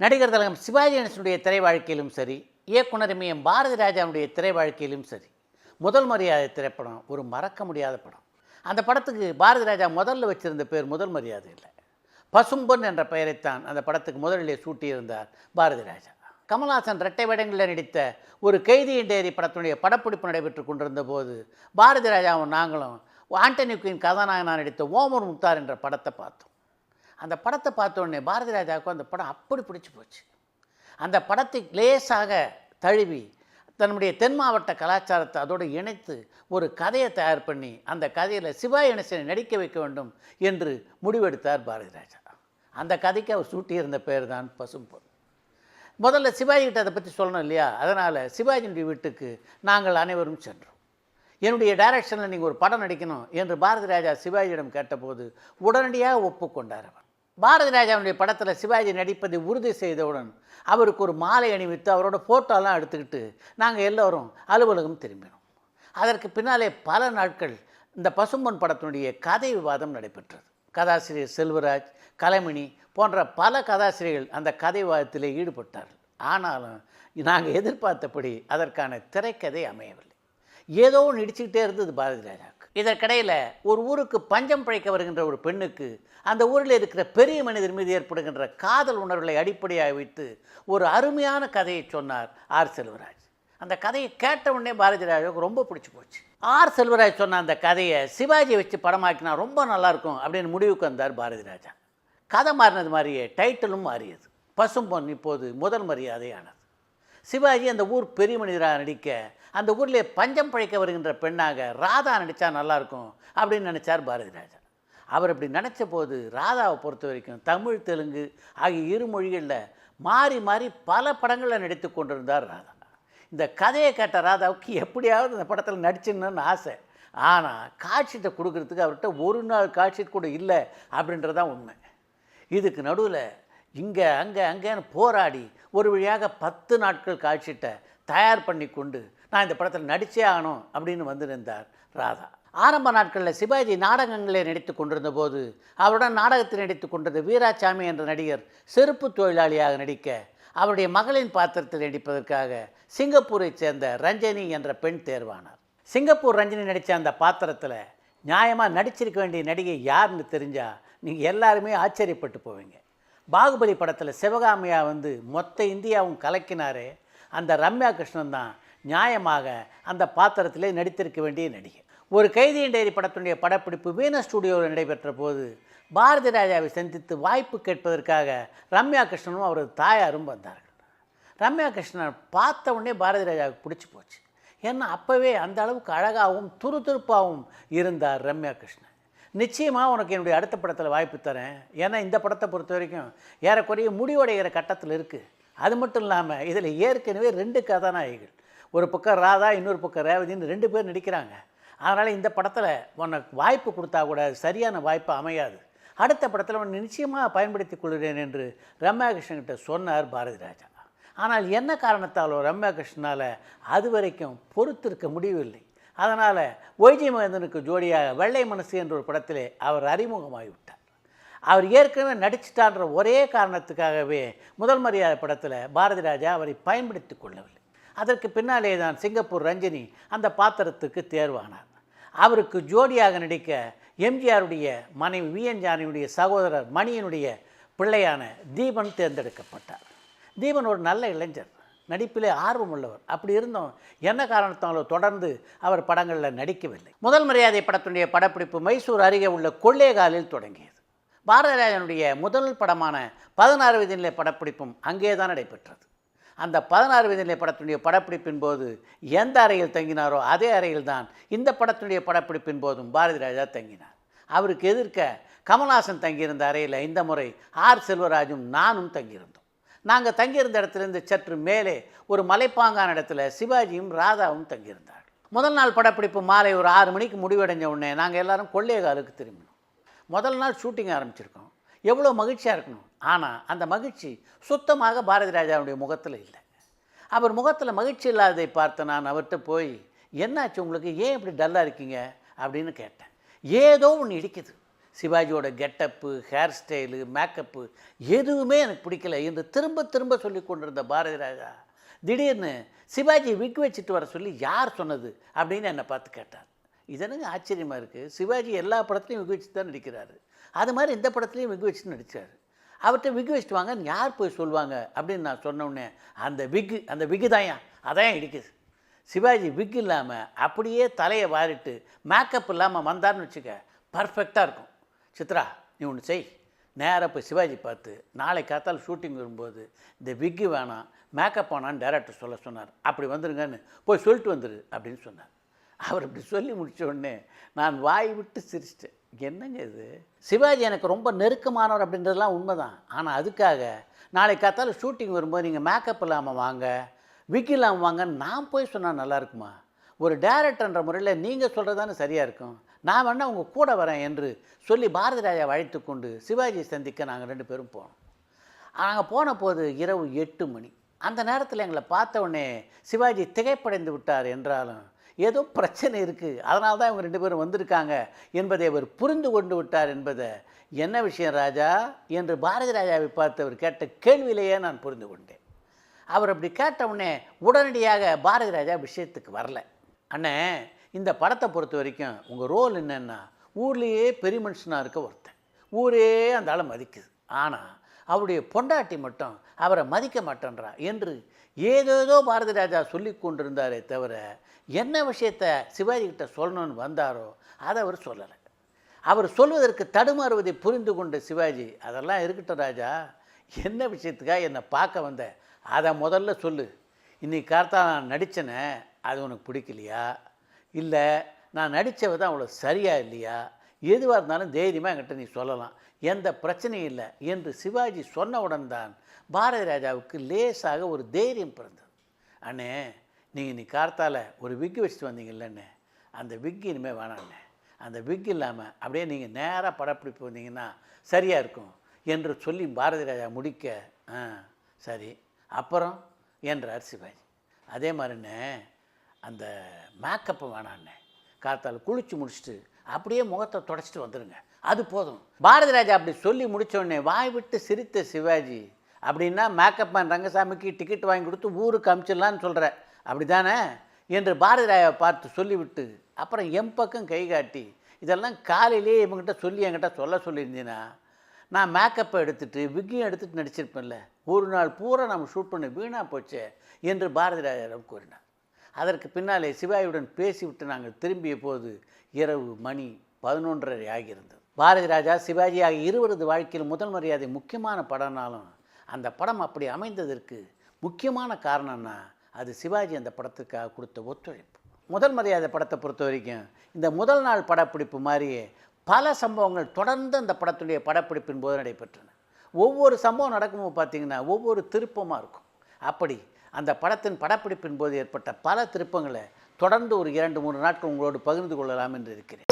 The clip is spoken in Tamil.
நடிகர் திலகம் சிவாஜி கணேசனுடைய திரை வாழ்க்கையிலும் சரி, இயக்குனர் எம் பாரதி ராஜாவுடைய திரை வாழ்க்கையிலும் சரி, முதல் மரியாதை திரைப்படம் ஒரு மறக்க முடியாத படம். அந்த படத்துக்கு பாரதி ராஜா முதல்ல வச்சிருந்த பேர் முதல் மரியாதை இல்லை, பசும்பொன் என்ற பெயரைத்தான் அந்த படத்துக்கு முதலிலே சூட்டியிருந்தார் பாரதி ராஜா. கமல்ஹாசன் இரட்டை வேடங்களில் நடித்த ஒரு கைதியின் டைரி படத்துடைய படப்பிடிப்பு நடைபெற்று கொண்டிருந்த போது பாரதி ராஜாவும் நாங்களும் ஆண்டனி குயின் கதாநாயகனாக நடித்த ஓமர் முக்தார் என்ற படத்தை பார்த்தோம். அந்த படத்தை பார்த்த உடனே பாரதி ராஜாவுக்கு அந்த படம் அப்படி பிடிச்சி போச்சு. அந்த படத்தை லேசாக தழுவி தன்னுடைய தென் மாவட்ட கலாச்சாரத்தை அதோடு இணைத்து ஒரு கதையை தயார் பண்ணி அந்த கதையில் சிவாஜி கணேசனை நடிக்க வைக்க வேண்டும் என்று முடிவெடுத்தார் பாரதி ராஜா. அந்த கதைக்கு அவர் சூட்டியிருந்த பேர் தான் பசும்பொன். முதல்ல சிவாஜி கிட்ட அதை பற்றி சொல்லணும் இல்லையா, அதனால் சிவாஜியுடைய வீட்டுக்கு நாங்கள் அனைவரும் சென்றோம். என்னுடைய டைரக்ஷனில் நீங்கள் ஒரு படம் நடிக்கணும் என்று பாரதி ராஜா சிவாஜியிடம் கேட்டபோது உடனடியாக ஒப்புக்கொண்டார் அவர். பாரதி ராஜாவுடைய படத்தில் சிவாஜி நடிப்பதை உறுதி செய்தவுடன் அவருக்கு ஒரு மாலை அணிவித்து அவரோட ஃபோட்டோலாம் எடுத்துக்கிட்டு நாங்கள் எல்லோரும் அலுவலகம் திரும்பினோம். அதற்கு பின்னாலே பல நாட்கள் இந்த பசும்பொன் படத்தினுடைய கதை விவாதம் நடைபெற்றது. கதாசிரியர் செல்வராஜ், கலைமணி போன்ற பல கதாசிரியர்கள் அந்த கதை விவாதத்திலே ஈடுபட்டார்கள். ஆனாலும் நாங்கள் எதிர்பார்த்தபடி அதற்கான திரைக்கதை அமையவில்லை. ஏதோ நடிச்சுக்கிட்டே இருந்தது பாரதி ராஜாவுக்கு. இதற்கிடையில் ஒரு ஊருக்கு பஞ்சம் பிழைக்க வருகின்ற ஒரு பெண்ணுக்கு அந்த ஊரில் இருக்கிற பெரிய மனிதர் மீது ஏற்படுகின்ற காதல் உணர்வுகளை அடிப்படையாக வைத்து ஒரு அருமையான கதையை சொன்னார் ஆர் செல்வராஜ். அந்த கதையை கேட்ட உடனே பாரதி ராஜாவுக்கு ரொம்ப பிடிச்சி போச்சு. ஆர் செல்வராஜ் சொன்ன அந்த கதையை சிவாஜியை வச்சு படமாக்கினா ரொம்ப நல்லாயிருக்கும் அப்படின்னு முடிவுக்கு வந்தார் பாரதி ராஜா. கதை மாறினது மாதிரியே டைட்டிலும் மாறியது. பசும்பொன் இப்போது முதல் மரியாதையானது. சிவாஜி அந்த ஊர் பெரிய மனிதராக நடிக்க அந்த ஊரில் பஞ்சம் பிழைக்க வருகின்ற பெண்ணாக ராதா நடித்தா நல்லாயிருக்கும் அப்படின்னு நினச்சார் பாரதி ராஜா. அவர் அப்படி நினச்ச போது ராதாவை பொறுத்த வரைக்கும் தமிழ், தெலுங்கு ஆகிய இரு மொழிகளில் மாறி மாறி பல படங்களில் நடித்து கொண்டிருந்தார் ராதா. இந்த கதையை கேட்ட ராதாவுக்கு எப்படியாவது இந்த படத்தில் நடிச்சிடணும்னு ஆசை. ஆனால் காட்சிட்டை கொடுக்கறதுக்கு அவர்கிட்ட ஒரு நாள் காட்சிட்டு கூட இல்லை அப்படின்றதான் உண்மை. இதுக்கு நடுவில் இங்கே அங்கேன்னு போராடி ஒரு வழியாக 10 நாட்கள் காட்சிட்டை தயார் பண்ணி கொண்டு நான் இந்த படத்தில் நடித்தே ஆகணும் அப்படின்னு வந்திருந்தார் ராதா. ஆரம்ப நாட்களில் சிவாஜி நாடகங்களே நடித்து கொண்டிருந்த போது அவருடன் நாடகத்தில் நடித்து கொண்டிருந்த வீராசாமி என்ற நடிகர் செருப்பு தொழிலாளியாக நடிக்க அவருடைய மகளின் பாத்திரத்தில் நடிப்பதற்காக சிங்கப்பூரைச் சேர்ந்த ரஞ்சனி என்ற பெண் தேர்வானார். சிங்கப்பூர் ரஞ்சனி நடித்த அந்த பாத்திரத்தில் நியாயமாக நடிச்சிருக்க வேண்டிய நடிகை யாருன்னு தெரிஞ்சால் நீங்கள் எல்லாருமே ஆச்சரியப்பட்டு போவீங்க. பாகுபலி படத்தில் சிவகாமியாக வந்து மொத்த இந்தியாவும் கலக்கினாரே அந்த ரம்யா கிருஷ்ணன் தான் நியாயமாக அந்த பாத்திரத்திலே நடித்திருக்க வேண்டிய நடிகை. ஒரு கைதியின் டைரி படத்தினுடைய படப்பிடிப்பு வீனஸ் ஸ்டுடியோவில் நடைபெற்ற போது பாரதி ராஜாவை சந்தித்து வாய்ப்பு கேட்பதற்காக ரம்யா கிருஷ்ணனும் அவரது தாயாரும் வந்தார்கள். ரம்யா கிருஷ்ணன் பார்த்த உடனே பாரதி ராஜாவுக்கு பிடிச்சி போச்சு. ஏன்னா அப்போவே அந்த அளவுக்கு அழகாகவும் துருதுருப்பாகவும் இருந்தார் ரம்யா கிருஷ்ணன். நிச்சயமாக உனக்கு என்னுடைய அடுத்த படத்தில் வாய்ப்பு தரேன், ஏன்னா இந்த படத்தை பொறுத்த வரைக்கும் ஏறக்குறைய முடிவடைகிற கட்டத்தில் இருக்குது. அது மட்டும் இல்லாமல் இதில் ஏற்கனவே 2 கதாநாயகிகள், ஒரு பக்கம் ராதா, இன்னொரு பக்கம் ரேவதின்னு 2 பேர் நடிக்கிறாங்க. அதனால் இந்த படத்தில் உனக்கு வாய்ப்பு கொடுத்தா கூட சரியான வாய்ப்பு அமையாது, அடுத்த படத்தில் உன்னை நிச்சயமாக பயன்படுத்தி கொள்கிறேன் என்று ரம்யா கிருஷ்ணன்கிட்ட சொன்னார் பாரதி ராஜா. ஆனால் என்ன காரணத்தாலோ ரம்யா கிருஷ்ணனால் அது வரைக்கும் பொறுத்திருக்க முடியவில்லை. அதனால் ஒய்ஜி மகேந்திரனுக்கு ஜோடியாக வெள்ளை மனசு என்ற ஒரு படத்திலே அவர் அறிமுகமாகிவிட்டார். அவர் ஏற்கனவே நடிச்சிட்டான்ற ஒரே காரணத்துக்காகவே முதல் மரியாதை படத்தில் பாரதி ராஜா அவரை பயன்படுத்தி கொள்ளவில்லை. அதற்கு பின்னாலே தான் சிங்கப்பூர் ரஞ்சினி அந்த பாத்திரத்துக்கு தேர்வானார். அவருக்கு ஜோடியாக நடிக்க எம்ஜிஆருடைய மனைவி விஎன் ஜானியுடைய சகோதரர் மணியனுடைய பிள்ளையான தீபன் தேர்ந்தெடுக்கப்பட்டார். தீபன் ஒரு நல்ல இளைஞர், நடிப்பிலே ஆர்வம் உள்ளவர். அப்படி இருந்தும் என்ன காரணத்தாலோ தொடர்ந்து அவர் படங்களில் நடிக்கவில்லை. முதல் மரியாதை படத்தினுடைய படப்பிடிப்பு மைசூர் அருகே உள்ள கொள்ளேகாலில் தொடங்கியது. பாரதி ராஜனுடைய முதல் படமான 16 வயதிலே படப்பிடிப்பும் அங்கே தான் நடைபெற்றது. அந்த 16 வயதிலே படத்தினுடைய படப்பிடிப்பின் போது எந்த அறையில் தங்கினாரோ அதே அறையில் தான் இந்த படத்தினுடைய படப்பிடிப்பின் போதும் பாரதி ராஜா தங்கினார். அவருக்கு எதிர்க்க கமல்ஹாசன் தங்கியிருந்த அறையில் இந்த முறை ஆர் செல்வராஜும் நானும் தங்கியிருந்தோம். நாங்கள் தங்கியிருந்த இடத்துலேருந்து சற்று மேலே ஒரு மலைப்பாங்கான இடத்துல சிவாஜியும் ராதாவும் தங்கியிருந்தார். முதல் நாள் படப்பிடிப்பு மாலை ஒரு 6 மணிக்கு முடிவடைஞ்ச உடனே நாங்கள் எல்லாரும் கொள்ளேகாலுக்கு திரும்பினோம். முதல் நாள் ஷூட்டிங் ஆரம்பிச்சிருக்கோம். எவ்வளோ மகிழ்ச்சியாக இருக்கணும். ஆனால் அந்த மகிழ்ச்சி சுத்தமாக பாரதி ராஜாவுடைய முகத்தில் இல்லை. அவர் முகத்தில் மகிழ்ச்சி இல்லாததை பார்த்து நான் அவர்கிட்ட போய், என்னாச்சு உங்களுக்கு, ஏன் இப்படி டல்லாக இருக்கீங்க அப்படின்னு கேட்டேன். ஏதோ ஒன்று இடிக்குது, சிவாஜியோட கெட்டப்பு, ஹேர் ஸ்டைலு, மேக்கப்பு எதுவுமே எனக்கு பிடிக்கல என்று திரும்ப திரும்ப சொல்லி கொண்டிருந்த பாரதி ராஜா திடீர்னு சிவாஜி விக் வச்சுட்டு வர சொல்லி யார் சொன்னது அப்படின்னு என்னை பார்த்து கேட்டார். இதனுங்க ஆச்சரியமாக இருக்குது. சிவாஜி எல்லா படத்துலையும் விக் வச்சு தான் நடிக்கிறாரு. அது மாதிரி இந்த படத்துலையும் விக் வச்சுட்டு நடித்தார். அவர்கிட்ட விக் வச்சுட்டு வாங்கன்னு யார் போய் சொல்லுவாங்க அப்படின்னு நான் சொன்னோடனே அந்த விக்கு தான்யா அதான் இடிக்குது. சிவாஜி விக் இல்லாமல் அப்படியே தலையை வாரிட்டு மேக்கப் இல்லாமல் வந்தார்னு வச்சுக்க பர்ஃபெக்டாக இருக்கும். சித்ரா, நீ ஒன்று செய், நேராக போய் சிவாஜி பார்த்து நாளை காத்தால் ஷூட்டிங் வரும்போது இந்த விக்கு வேணாம், மேக்கப் வேணான்னு டைரக்டர் சொல்ல சொன்னார். அப்படி வந்துருங்கன்னு போய் சொல்லிட்டு வந்துரு அப்படின்னு சொன்னார். அவர் இப்படி சொல்லி முடித்த உடனே நான் வாய் விட்டு சிரிச்சிட்டேன். என்னங்க இது, சிவாஜி எனக்கு ரொம்ப நெருக்கமானவர் அப்படின்றதுலாம் உண்மைதான். ஆனால் அதுக்காக நாளை காத்தால் ஷூட்டிங் வரும்போது நீங்கள் மேக்கப் இல்லாமல் வாங்க, விக் இல்லாமல் வாங்கன்னு நான் போய் சொன்னால் நல்லா இருக்குமா? ஒரு டைரக்டர்ன்ற முறையில் நீங்கள் சொல்கிறது தானே சரியாக இருக்கும். நான் வேணா உங்கள் கூட வரேன் என்று சொல்லி பாரதி ராஜா அழைத்து கொண்டு சிவாஜியை சந்திக்க நாங்கள் 2 பேரும் போனோம். நாங்கள் போன போது இரவு 8 மணி. அந்த நேரத்தில் எங்களை பார்த்த உடனே சிவாஜி திகைப்படைந்து விட்டார். என்றாலும் ஏதோ பிரச்சனை இருக்குது, அதனால தான் இவங்க 2 பேரும் வந்திருக்காங்க என்பதை அவர் புரிந்து கொண்டு விட்டார் என்பதை, என்ன விஷயம் ராஜா என்று பாரதி ராஜாவை பார்த்து அவர் கேட்ட கேள்வியிலேயே நான் புரிந்து கொண்டேன். அவர் அப்படி கேட்டவுடனே உடனடியாக பாரதி ராஜா விஷயத்துக்கு வரல. அண்ணே, இந்த படத்தை பொறுத்த வரைக்கும் உங்கள் ரோல் என்னென்னா ஊர்லேயே பெரிய மனுஷனாக இருக்க ஒருத்தன். ஊரே அந்த ஆளை மதிக்குது, ஆனால் அவருடைய பொண்டாட்டி மட்டும் அவரை மதிக்க மாட்டேன்றா என்று ஏதேதோ பாரதி ராஜா சொல்லி கொண்டிருந்தாரே தவிர என்ன விஷயத்தை சிவாஜி கிட்ட சொல்லணும்னு வந்தாரோ அதை அவர் சொல்லலை. அவர் சொல்வதற்கு தடுமாறுவதை புரிந்து கொண்ட சிவாஜி, அதெல்லாம் இருக்கட்டும் ராஜா, என்ன விஷயத்துக்காக என்னை பார்க்க வந்த அதை முதல்ல சொல்லு. இன்றைக்கி கார்த்தா நான் நடித்தேனே அது உனக்கு பிடிக்கலையா, இல்லை நான் நடித்தவ தான் அவ்வளோ சரியா இல்லையா, எதுவாக இருந்தாலும் தைரியமாக என்கிட்ட நீ சொல்லலாம், எந்த பிரச்சனையும் இல்லை என்று சிவாஜி சொன்னவுடன் தான் பாரதி ராஜாவுக்கு லேசாக ஒரு தைரியம் பிறந்தது. அண்ணே, நீங்கள் நீ கார்த்தால ஒரு விக்கு வச்சுட்டு வந்தீங்கல்லண்ணே, அந்த விக்கு இனிமேல் வேணாண்ணே, அந்த விக் இல்லாமல் அப்படியே நீங்கள் நேராக படப்பிடிப்பு வந்தீங்கன்னா சரியாக இருக்கும் என்று சொல்லி பாரதி ராஜா முடிக்க, சரி அப்புறம் என்றார் சிவாஜி. அதே மாதிரிண்ணே அந்த மேக்கப்பு வேணாண்ணே, காத்தால் குளித்து முடிச்சுட்டு அப்படியே முகத்தை தொடச்சிட்டு வந்துடுங்க, அது போதும். பாரதி ராஜா அப்படி சொல்லி முடித்தோடனே வாய் விட்டு சிரித்த சிவாஜி, அப்படின்னா மேக்கப் மேன் ரங்கசாமிக்கு டிக்கெட் வாங்கி கொடுத்து ஊருக்கு அனுப்பிச்சிடலான்னு சொல்கிற அப்படி தானே என்று பாரதி ராஜாவை பார்த்து சொல்லிவிட்டு அப்புறம் என் பக்கம் கை காட்டி, இதெல்லாம் காலையிலே இவங்ககிட்ட சொல்லி என்கிட்ட சொல்லியிருந்தீங்கன்னா நான் மேக்கப்பை எடுத்துகிட்டு விக்கையும் எடுத்துகிட்டு நடிச்சிருப்பேன்ல, ஒரு நாள் பூரா நம்ம ஷூட் பண்ணி வீணாக போச்சே என்று பாரதி ராஜாவிடம் கூறினார். அதற்கு பின்னாலே சிவாஜியுடன் பேசிவிட்டு நாங்கள் திரும்பிய போது இரவு மணி 11:30 ஆகியிருந்தது. பாரதி ராஜா சிவாஜி ஆகிய இருவரது வாழ்க்கையில் முதல் மரியாதை முக்கியமான படம்னாலும் அந்த படம் அப்படி அமைந்ததற்கு முக்கியமான காரணம்னா அது சிவாஜி அந்த படத்துக்காக கொடுத்த ஒத்துழைப்பு. முதல் மரியாதை படத்தை பொறுத்த வரைக்கும் இந்த முதல் நாள் படப்பிடிப்பு மாதிரியே பல சம்பவங்கள் தொடர்ந்து அந்த படத்துடைய படப்பிடிப்பின் போது நடைபெற்றன. ஒவ்வொரு சம்பவம் நடக்கும்போது பார்த்திங்கன்னா ஒவ்வொரு திருப்பமாக இருக்கும். அப்படி அந்த படத்தின் படப்பிடிப்பின் போது ஏற்பட்ட பல திருப்பங்களை தொடர்ந்து ஒரு 2-3 நாட்கள் உங்களோடு பகிர்ந்து கொள்ளலாம் என்று இருக்கிறேன்.